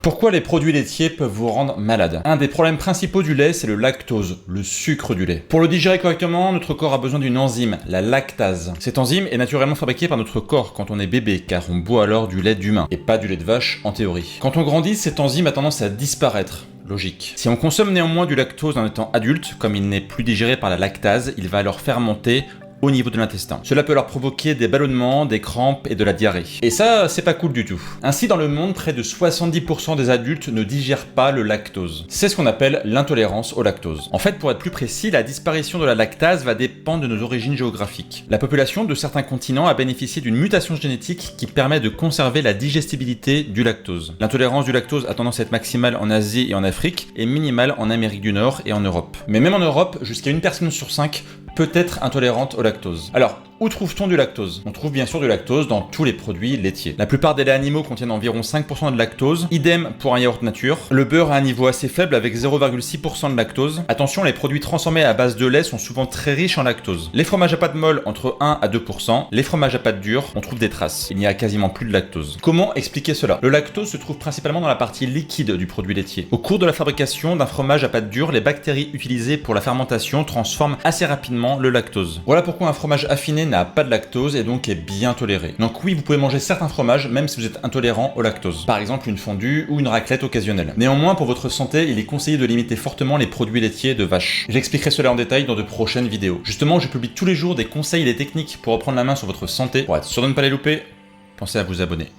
Pourquoi les produits laitiers peuvent vous rendre malade? Un des problèmes principaux du lait, c'est le lactose, le sucre du lait. Pour le digérer correctement, notre corps a besoin d'une enzyme, la lactase. Cette enzyme est naturellement fabriquée par notre corps quand on est bébé, car on boit alors du lait d'humain, et pas du lait de vache en théorie. Quand on grandit, cette enzyme a tendance à disparaître. Logique. Si on consomme néanmoins du lactose en étant adulte, comme il n'est plus digéré par la lactase, il va alors fermenter au niveau de l'intestin. Cela peut alors provoquer des ballonnements, des crampes et de la diarrhée. Et ça, c'est pas cool du tout. Ainsi, dans le monde, près de 70% des adultes ne digèrent pas le lactose. C'est ce qu'on appelle l'intolérance au lactose. En fait, pour être plus précis, la disparition de la lactase va dépendre de nos origines géographiques. La population de certains continents a bénéficié d'une mutation génétique qui permet de conserver la digestibilité du lactose. L'intolérance du lactose a tendance à être maximale en Asie et en Afrique, et minimale en Amérique du Nord et en Europe. Mais même en Europe, jusqu'à une personne sur 5 peut être intolérante au lactose. Alors, où trouve-t-on du lactose? On trouve bien sûr du lactose dans tous les produits laitiers. La plupart des laits animaux contiennent environ 5% de lactose, idem pour un yaourt nature. Le beurre a un niveau assez faible avec 0,6% de lactose. Attention, les produits transformés à base de lait sont souvent très riches en lactose. Les fromages à pâte molle entre 1 à 2%, les fromages à pâte dure, on trouve des traces. Il n'y a quasiment plus de lactose. Comment expliquer cela? Le lactose se trouve principalement dans la partie liquide du produit laitier. Au cours de la fabrication d'un fromage à pâte dure, les bactéries utilisées pour la fermentation transforment assez rapidement le lactose. Voilà pourquoi un fromage affiné n'a pas de lactose et donc est bien toléré. Donc oui, vous pouvez manger certains fromages même si vous êtes intolérant au lactose. Par exemple une fondue ou une raclette occasionnelle. Néanmoins, pour votre santé, il est conseillé de limiter fortement les produits laitiers de vache. J'expliquerai cela en détail dans de prochaines vidéos. Justement, je publie tous les jours des conseils et des techniques pour reprendre la main sur votre santé. Pour être sûr de ne pas les louper, pensez à vous abonner.